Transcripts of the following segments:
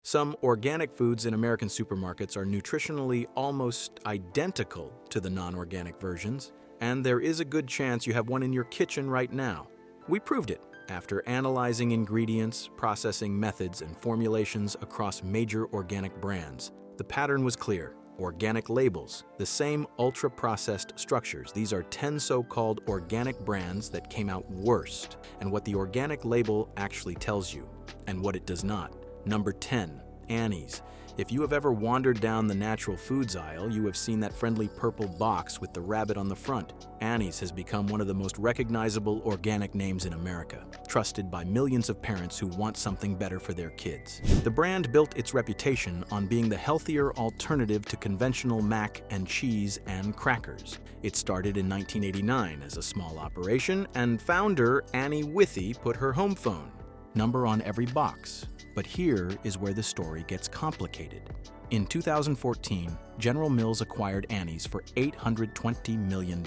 Some organic foods in American supermarkets are nutritionally almost identical to the non-organic versions, and there is a good chance you have one in your kitchen right now. We proved it after analyzing ingredients, processing methods, and formulations across major organic brands. The pattern was clear. Organic labels, the same ultra-processed structures. These are 10 so-called organic brands that came out worst, and what the organic label actually tells you, and what it does not. Number 10, Annie's. If you have ever wandered down the natural foods aisle, you have seen that friendly purple box with the rabbit on the front. Annie's has become one of the most recognizable organic names in America, trusted by millions of parents who want something better for their kids. The brand built its reputation on being the healthier alternative to conventional mac and cheese and crackers. It started in 1989 as a small operation, and founder Annie Withy put her home phone number on every box. But here is where the story gets complicated. In 2014, General Mills acquired Annie's for $820 million.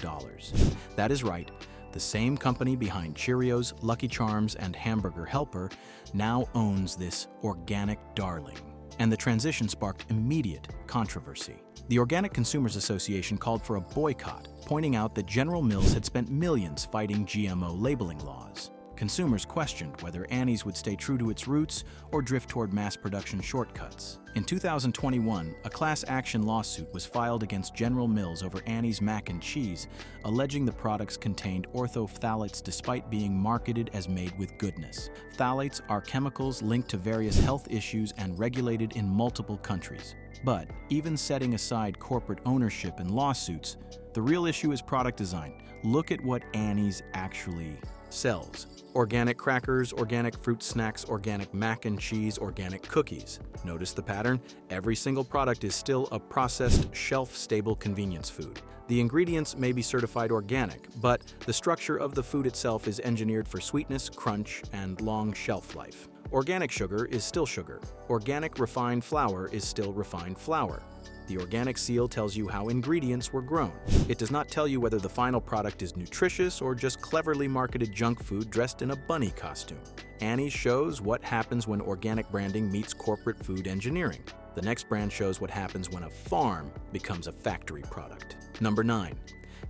That is right, the same company behind Cheerios, Lucky Charms, and Hamburger Helper now owns this organic darling. And the transition sparked immediate controversy. The Organic Consumers Association called for a boycott, pointing out that General Mills had spent millions fighting GMO labeling laws. Consumers questioned whether Annie's would stay true to its roots or drift toward mass production shortcuts. In 2021, a class action lawsuit was filed against General Mills over Annie's mac and cheese, alleging the products contained orthophthalates despite being marketed as made with goodness. Phthalates are chemicals linked to various health issues and regulated in multiple countries. But even setting aside corporate ownership and lawsuits, the real issue is product design. Look at what Annie's actually sells. Organic crackers, organic fruit snacks, organic mac and cheese, organic cookies. Notice the pattern? Every single product is still a processed, shelf-stable convenience food. The ingredients may be certified organic, but the structure of the food itself is engineered for sweetness, crunch, and long shelf life. Organic sugar is still sugar. Organic refined flour is still refined flour. The organic seal tells you how ingredients were grown. It does not tell you whether the final product is nutritious or just cleverly marketed junk food dressed in a bunny costume. Annie's shows what happens when organic branding meets corporate food engineering. The next brand shows what happens when a farm becomes a factory product. Number 9,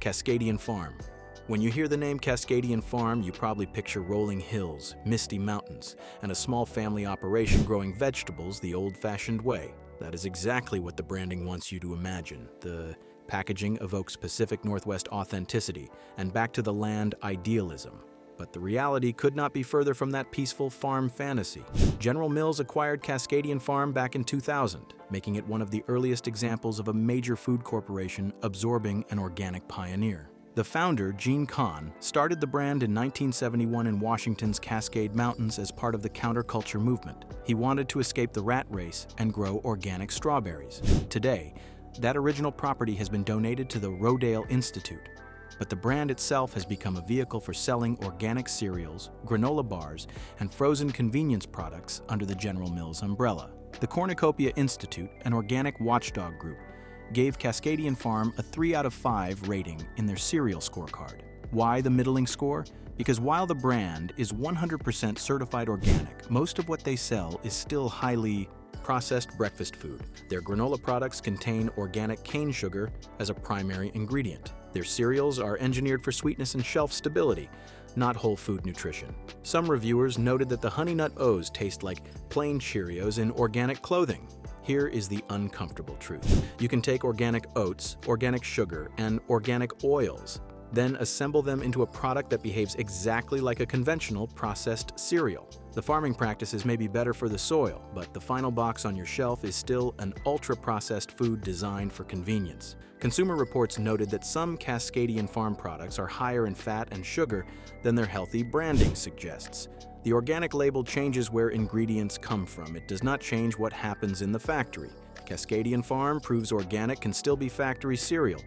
Cascadian Farm. When you hear the name Cascadian Farm, you probably picture rolling hills, misty mountains, and a small family operation growing vegetables the old-fashioned way. That is exactly what the branding wants you to imagine. The packaging evokes Pacific Northwest authenticity and back to the land idealism. But the reality could not be further from that peaceful farm fantasy. General Mills acquired Cascadian Farm back in 2000, making it one of the earliest examples of a major food corporation absorbing an organic pioneer. The founder, Gene Kahn, started the brand in 1971 in Washington's Cascade Mountains as part of the counterculture movement. He wanted to escape the rat race and grow organic strawberries. Today, that original property has been donated to the Rodale Institute, but the brand itself has become a vehicle for selling organic cereals, granola bars, and frozen convenience products under the General Mills umbrella. The Cornucopia Institute, an organic watchdog group, gave Cascadian Farm a 3 out of 5 rating in their cereal scorecard. Why the middling score? Because while the brand is 100% certified organic, most of what they sell is still highly processed breakfast food. Their granola products contain organic cane sugar as a primary ingredient. Their cereals are engineered for sweetness and shelf stability, not whole food nutrition. Some reviewers noted that the Honey Nut O's taste like plain Cheerios in organic clothing. Here is the uncomfortable truth. You can take organic oats, organic sugar, and organic oils, then assemble them into a product that behaves exactly like a conventional processed cereal. The farming practices may be better for the soil, but the final box on your shelf is still an ultra-processed food designed for convenience. Consumer Reports noted that some Cascadian Farm products are higher in fat and sugar than their healthy branding suggests. The organic label changes where ingredients come from. It does not change what happens in the factory. Cascadian Farm proves organic can still be factory cereal.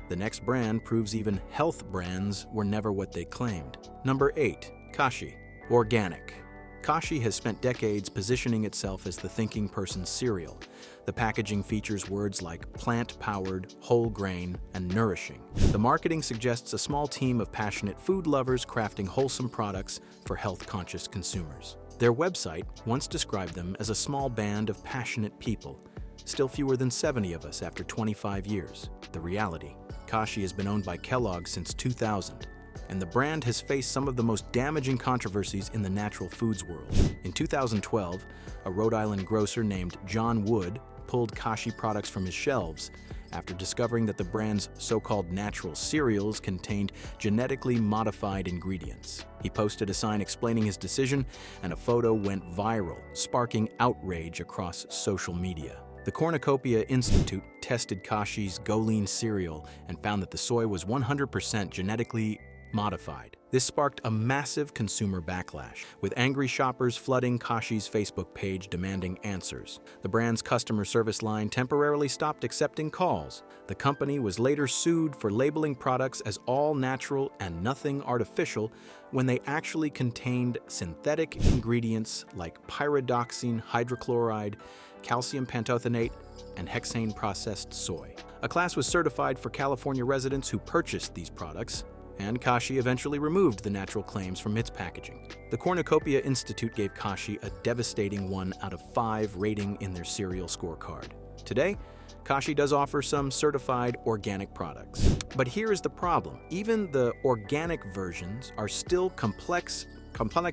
The next brand proves even health brands were never what they claimed. Number 8, Kashi. Organic. Kashi has spent decades positioning itself as the thinking person's cereal. The packaging features words like plant-powered, whole grain, and nourishing. The marketing suggests a small team of passionate food lovers crafting wholesome products for health-conscious consumers. Their website once described them as a small band of passionate people. Still fewer than 70 of us after 25 years. The reality: Kashi has been owned by Kellogg since 2000, and the brand has faced some of the most damaging controversies in the natural foods world. In 2012, a Rhode Island grocer named John Wood pulled Kashi products from his shelves after discovering that the brand's so-called natural cereals contained genetically modified ingredients. He posted a sign explaining his decision, and a photo went viral, sparking outrage across social media. The Cornucopia Institute tested Kashi's Go Lean cereal and found that the soy was 100% genetically modified. This sparked a massive consumer backlash, with angry shoppers flooding Kashi's Facebook page demanding answers. The brand's customer service line temporarily stopped accepting calls. The company was later sued for labeling products as all natural and nothing artificial when they actually contained synthetic ingredients like pyridoxine hydrochloride, calcium pantothenate, and hexane processed soy. A class was certified for California residents who purchased these products, and Kashi eventually removed the natural claims from its packaging. The Cornucopia Institute gave Kashi a devastating 1 out of 5 rating in their cereal scorecard. Today, Kashi does offer some certified organic products. But here is the problem: even the organic versions are still complex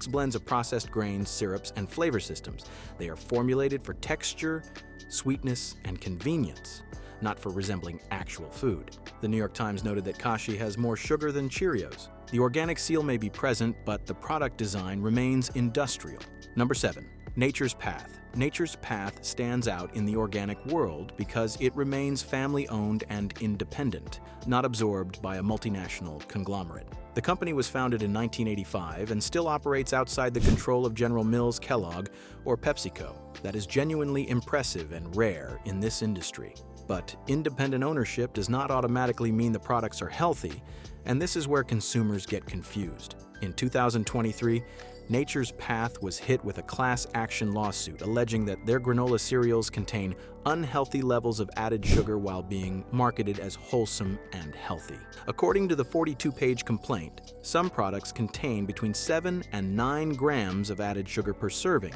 blends of processed grains, syrups, and flavor systems. They are formulated for texture, sweetness, and convenience, not for resembling actual food. The New York Times noted that Kashi has more sugar than Cheerios. The organic seal may be present, but the product design remains industrial. Number 7. Nature's Path. Nature's Path stands out in the organic world because it remains family-owned and independent, not absorbed by a multinational conglomerate. The company was founded in 1985 and still operates outside the control of General Mills, Kellogg, or PepsiCo. That is genuinely impressive and rare in this industry. But independent ownership does not automatically mean the products are healthy, and this is where consumers get confused. In 2023, Nature's Path was hit with a class action lawsuit alleging that their granola cereals contain unhealthy levels of added sugar while being marketed as wholesome and healthy. According to the 42-page complaint, some products contain between 7 and 9 grams of added sugar per serving,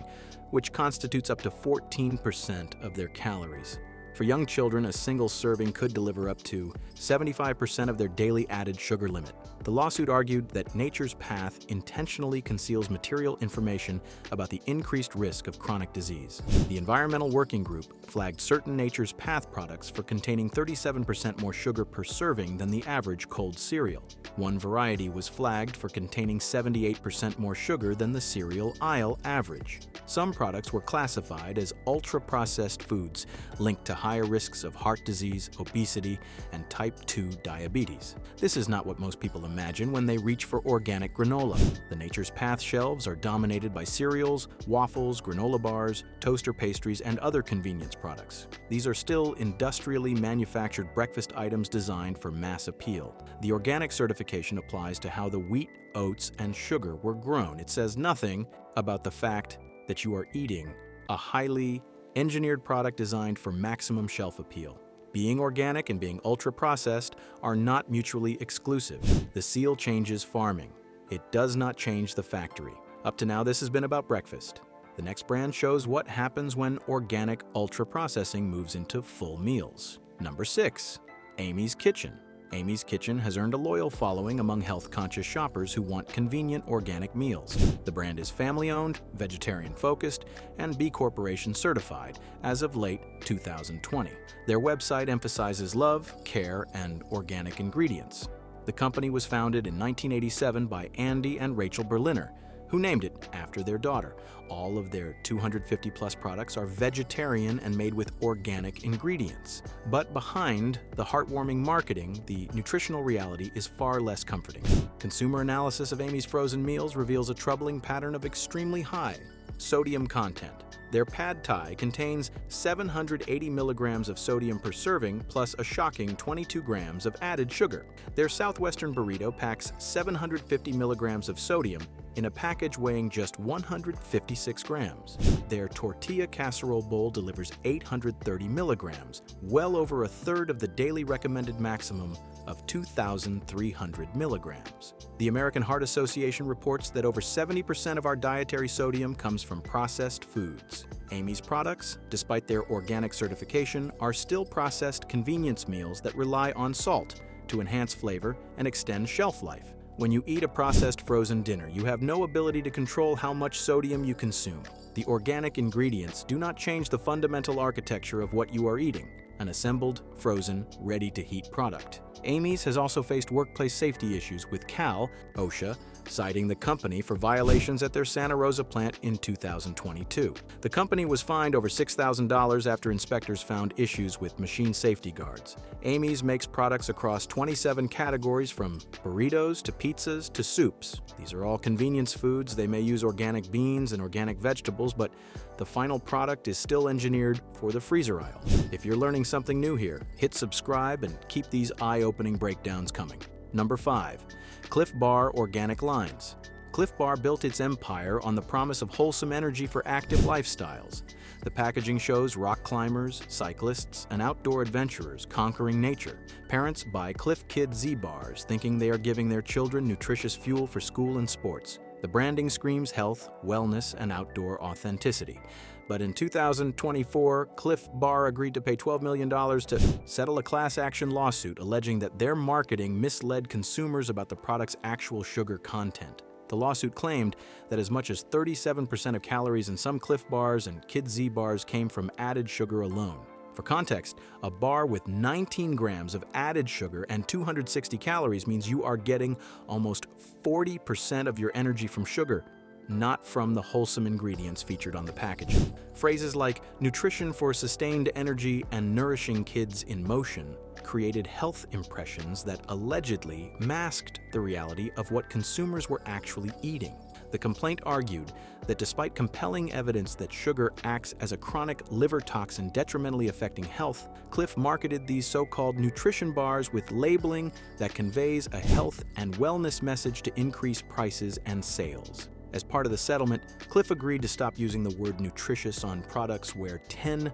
which constitutes up to 14% of their calories. For young children, a single serving could deliver up to 75% of their daily added sugar limit. The lawsuit argued that Nature's Path intentionally conceals material information about the increased risk of chronic disease. The Environmental Working Group flagged certain Nature's Path products for containing 37% more sugar per serving than the average cold cereal. One variety was flagged for containing 78% more sugar than the cereal aisle average. Some products were classified as ultra-processed foods linked to higher risks of heart disease, obesity, and type 2 diabetes. This is not what most people imagine when they reach for organic granola. The Nature's Path shelves are dominated by cereals, waffles, granola bars, toaster pastries, and other convenience products. These are still industrially manufactured breakfast items designed for mass appeal. The organic certification applies to how the wheat, oats, and sugar were grown. It says nothing about the fact that you are eating a highly engineered product designed for maximum shelf appeal. Being organic and being ultra-processed are not mutually exclusive. The seal changes farming. It does not change the factory. Up to now, this has been about breakfast. The next brand shows what happens when organic ultra-processing moves into full meals. Number 6. Amy's Kitchen. Amy's Kitchen has earned a loyal following among health-conscious shoppers who want convenient organic meals. The brand is family-owned, vegetarian-focused, and B Corporation certified as of late 2020. Their website emphasizes love, care, and organic ingredients. The company was founded in 1987 by Andy and Rachel Berliner, who named it after their daughter. All of their 250-plus products are vegetarian and made with organic ingredients. But behind the heartwarming marketing, the nutritional reality is far less comforting. Consumer analysis of Amy's frozen meals reveals a troubling pattern of extremely high sodium content. Their pad thai contains 780 milligrams of sodium per serving, plus a shocking 22 grams of added sugar. Their Southwestern burrito packs 750 milligrams of sodium in a package weighing just 156 grams. Their tortilla casserole bowl delivers 830 milligrams, well over a third of the daily recommended maximum of 2,300 milligrams. The American Heart Association reports that over 70% of our dietary sodium comes from processed foods. Amy's products, despite their organic certification, are still processed convenience meals that rely on salt to enhance flavor and extend shelf life. When you eat a processed frozen dinner, you have no ability to control how much sodium you consume. The organic ingredients do not change the fundamental architecture of what you are eating, an assembled, frozen, ready-to-heat product. Amy's has also faced workplace safety issues with OSHA, citing the company for violations at their Santa Rosa plant in 2022. The company was fined over $6,000 after inspectors found issues with machine safety guards. Amy's makes products across 27 categories, from burritos to pizzas to soups. These are all convenience foods. They may use organic beans and organic vegetables, but the final product is still engineered for the freezer aisle. If you're learning something new here, hit subscribe and keep these eye-opening breakdowns coming. Number 5. Clif Bar Organic Lines. Clif Bar built its empire on the promise of wholesome energy for active lifestyles. The packaging shows rock climbers, cyclists, and outdoor adventurers conquering nature. Parents buy Clif Kid Z-Bars, thinking they are giving their children nutritious fuel for school and sports. The branding screams health, wellness, and outdoor authenticity. But in 2024, Clif Bar agreed to pay $12 million to settle a class action lawsuit alleging that their marketing misled consumers about the product's actual sugar content. The lawsuit claimed that as much as 37% of calories in some Clif Bars and Kid Z Bars came from added sugar alone. For context, a bar with 19 grams of added sugar and 260 calories means you are getting almost 40% of your energy from sugar, not from the wholesome ingredients featured on the packaging. Phrases like nutrition for sustained energy and nourishing kids in motion created health impressions that allegedly masked the reality of what consumers were actually eating. The complaint argued that despite compelling evidence that sugar acts as a chronic liver toxin detrimentally affecting health, Clif marketed these so-called nutrition bars with labeling that conveys a health and wellness message to increase prices and sales. As part of the settlement, Clif agreed to stop using the word nutritious on products where 10%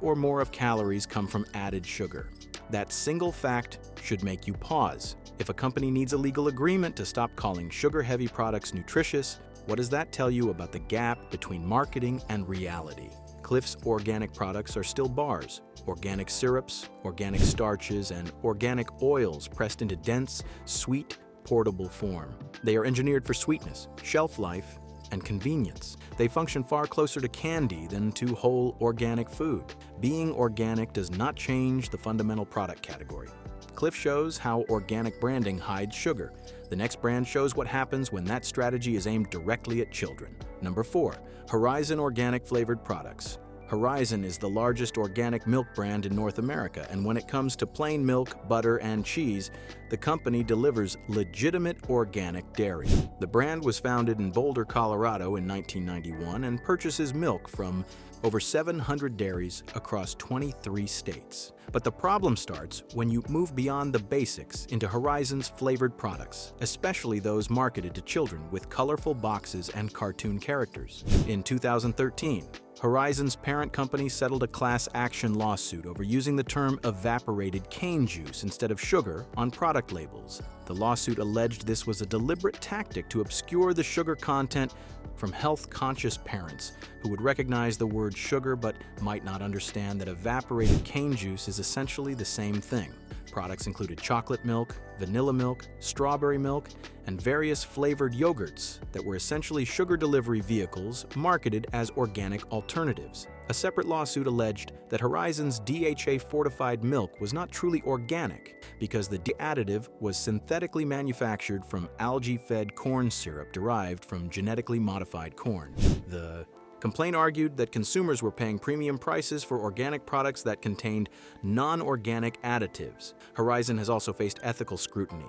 or more of calories come from added sugar. That single fact should make you pause. If a company needs a legal agreement to stop calling sugar-heavy products nutritious, what does that tell you about the gap between marketing and reality? Clif's organic products are still bars, organic syrups, organic starches, and organic oils pressed into dense, sweet, portable form. They are engineered for sweetness, shelf life, and convenience. They function far closer to candy than to whole organic food. Being organic does not change the fundamental product category. Clif shows how organic branding hides sugar. The next brand shows what happens when that strategy is aimed directly at children. Number 4. Horizon Organic Flavored Products. Horizon is the largest organic milk brand in North America, and when it comes to plain milk, butter, and cheese, the company delivers legitimate organic dairy. The brand was founded in Boulder, Colorado in 1991 and purchases milk from over 700 dairies across 23 states. But the problem starts when you move beyond the basics into Horizon's flavored products, especially those marketed to children with colorful boxes and cartoon characters. In 2013, Horizon's parent company settled a class action lawsuit over using the term evaporated cane juice instead of sugar on product labels. The lawsuit alleged this was a deliberate tactic to obscure the sugar content from health-conscious parents who would recognize the word sugar but might not understand that evaporated cane juice is essentially the same thing. Products included chocolate milk, vanilla milk, strawberry milk, and various flavored yogurts that were essentially sugar delivery vehicles marketed as organic alternatives. A separate lawsuit alleged that Horizon's DHA-fortified milk was not truly organic because the additive was synthetically manufactured from algae-fed corn syrup derived from genetically modified corn. The complaint argued that consumers were paying premium prices for organic products that contained non-organic additives. Horizon has also faced ethical scrutiny.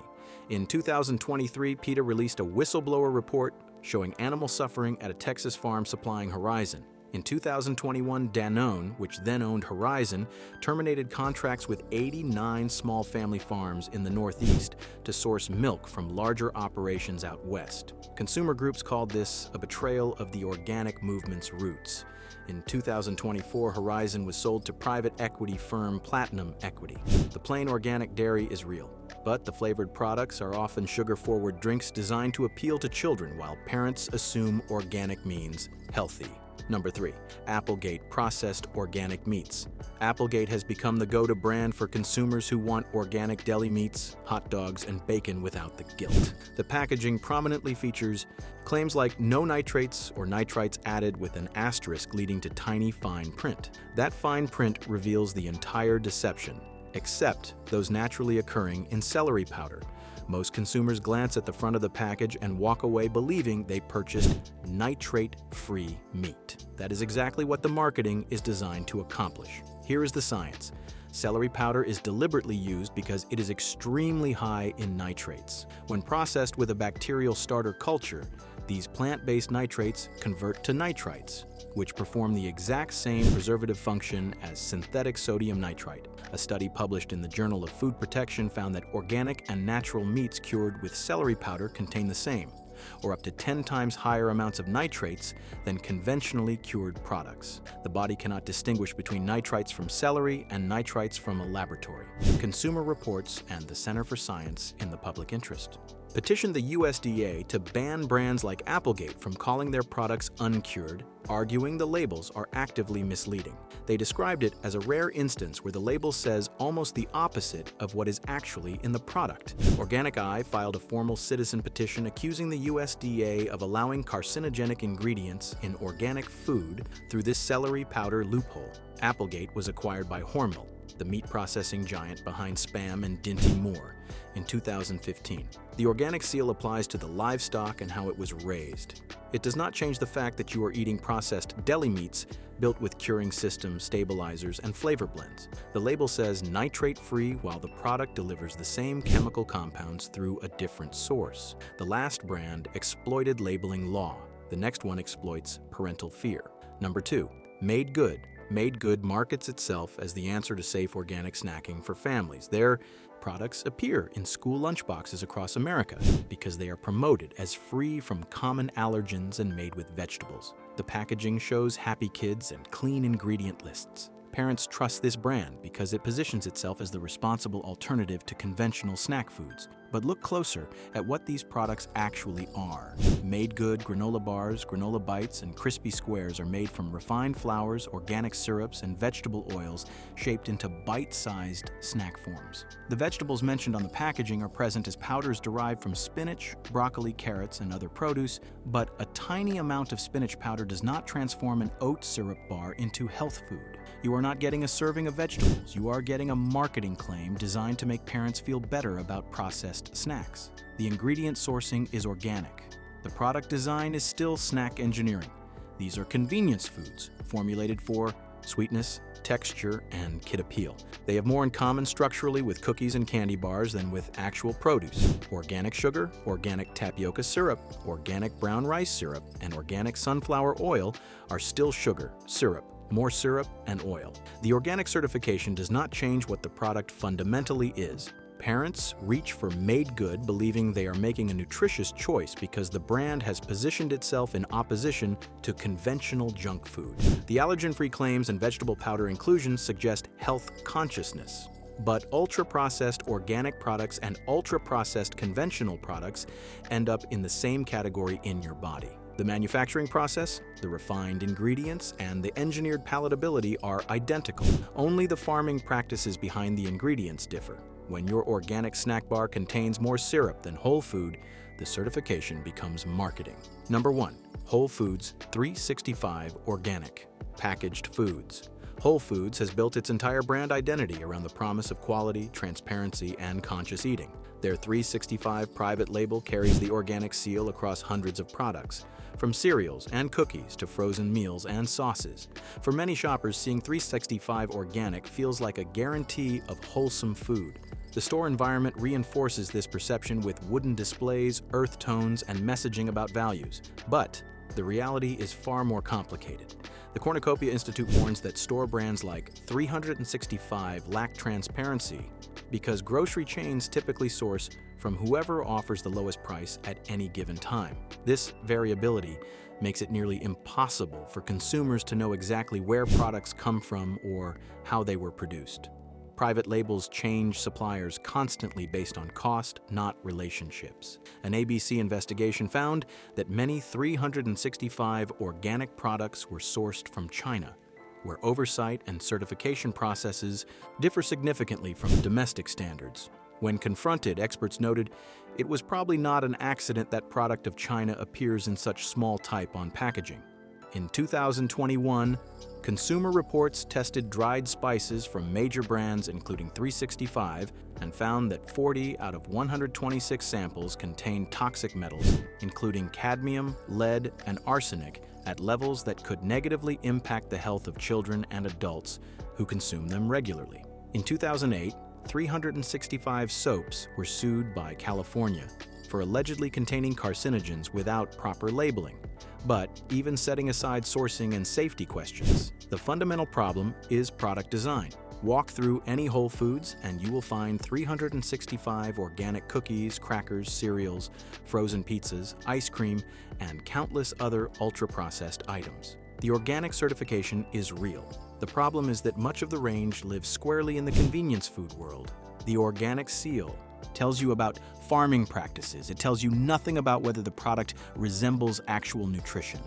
In 2023, PETA released a whistleblower report showing animal suffering at a Texas farm supplying Horizon. In 2021, Danone, which then owned Horizon, terminated contracts with 89 small family farms in the Northeast to source milk from larger operations out west. Consumer groups called this a betrayal of the organic movement's roots. In 2024, Horizon was sold to private equity firm Platinum Equity. The plain organic dairy is real, but the flavored products are often sugar-forward drinks designed to appeal to children while parents assume organic means healthy. Number 3. Applegate processed organic meats. Applegate has become the go-to brand for consumers who want organic deli meats, hot dogs, and bacon without the guilt. The packaging prominently features claims like no nitrates or nitrites added with an asterisk leading to tiny fine print. That fine print reveals the entire deception, except those naturally occurring in celery powder. Most consumers glance at the front of the package and walk away believing they purchased nitrate-free meat. That is exactly what the marketing is designed to accomplish. Here is the science. Celery powder is deliberately used because it is extremely high in nitrates. When processed with a bacterial starter culture, these plant-based nitrates convert to nitrites, which perform the exact same preservative function as synthetic sodium nitrite. A study published in the Journal of Food Protection found that organic and natural meats cured with celery powder contain the same, or up to 10 times higher amounts of nitrates than conventionally cured products. The body cannot distinguish between nitrites from celery and nitrites from a laboratory. Consumer Reports and the Center for Science in the Public Interest petitioned the USDA to ban brands like Applegate from calling their products uncured, arguing the labels are actively misleading. They described it as a rare instance where the label says almost the opposite of what is actually in the product. Organic Eye filed a formal citizen petition accusing the USDA of allowing carcinogenic ingredients in organic food through this celery powder loophole. Applegate was acquired by Hormel, the meat processing giant behind Spam and Dinty Moore, in 2015. The organic seal applies to the livestock and how it was raised. It does not change the fact that you are eating processed deli meats built with curing systems, stabilizers, and flavor blends. The label says nitrate-free while the product delivers the same chemical compounds through a different source. The last brand exploited labeling law. The next one exploits parental fear. Number 2. MadeGood. MadeGood markets itself as the answer to safe organic snacking for families. Their products appear in school lunchboxes across America because they are promoted as free from common allergens and made with vegetables. The packaging shows happy kids and clean ingredient lists. Parents trust this brand because it positions itself as the responsible alternative to conventional snack foods. But look closer at what these products actually are. MadeGood granola bars, granola bites, and crispy squares are made from refined flours, organic syrups, and vegetable oils shaped into bite-sized snack forms. The vegetables mentioned on the packaging are present as powders derived from spinach, broccoli, carrots, and other produce, but a tiny amount of spinach powder does not transform an oat syrup bar into health food. You are not getting a serving of vegetables. You are getting a marketing claim designed to make parents feel better about processed snacks. The ingredient sourcing is organic. The product design is still snack engineering. These are convenience foods formulated for sweetness, texture, and kid appeal. They have more in common structurally with cookies and candy bars than with actual produce. Organic sugar, organic tapioca syrup, organic brown rice syrup, and organic sunflower oil are still sugar, syrup, more syrup, and oil. The organic certification does not change what the product fundamentally is. Parents reach for MadeGood believing they are making a nutritious choice because the brand has positioned itself in opposition to conventional junk food. The allergen-free claims and vegetable powder inclusions suggest health consciousness. But ultra-processed organic products and ultra-processed conventional products end up in the same category in your body. The manufacturing process, the refined ingredients, and the engineered palatability are identical. Only the farming practices behind the ingredients differ. When your organic snack bar contains more syrup than whole food, the certification becomes marketing. Number 1. Whole Foods 365 Organic Packaged Foods. Whole Foods has built its entire brand identity around the promise of quality, transparency, and conscious eating. Their 365 private label carries the organic seal across hundreds of products, from cereals and cookies to frozen meals and sauces. For many shoppers, seeing 365 Organic feels like a guarantee of wholesome food. The store environment reinforces this perception with wooden displays, earth tones, and messaging about values. But The reality is far more complicated. The Cornucopia Institute warns that store brands like 365 lack transparency because grocery chains typically source from whoever offers the lowest price at any given time. This variability makes it nearly impossible for consumers to know exactly where products come from or how they were produced. Private labels change suppliers constantly based on cost, not relationships. An ABC investigation found that many 365 organic products were sourced from China, where oversight and certification processes differ significantly from domestic standards. When confronted, experts noted it was probably not an accident that product of China appears in such small type on packaging. In 2021, Consumer Reports tested dried spices from major brands including 365 and found that 40 out of 126 samples contained toxic metals, including cadmium, lead, and arsenic, at levels that could negatively impact the health of children and adults who consume them regularly. In 2008, 365 soaps were sued by California for allegedly containing carcinogens without proper labeling. But even setting aside sourcing and safety questions, the fundamental problem is product design. Walk through any Whole Foods and you will find 365 organic cookies, crackers, cereals, frozen pizzas, ice cream, and countless other ultra-processed items. The organic certification is real. The problem is that much of the range lives squarely in the convenience food world. The organic seal tells you about farming practices. It tells you nothing about whether the product resembles actual nutrition.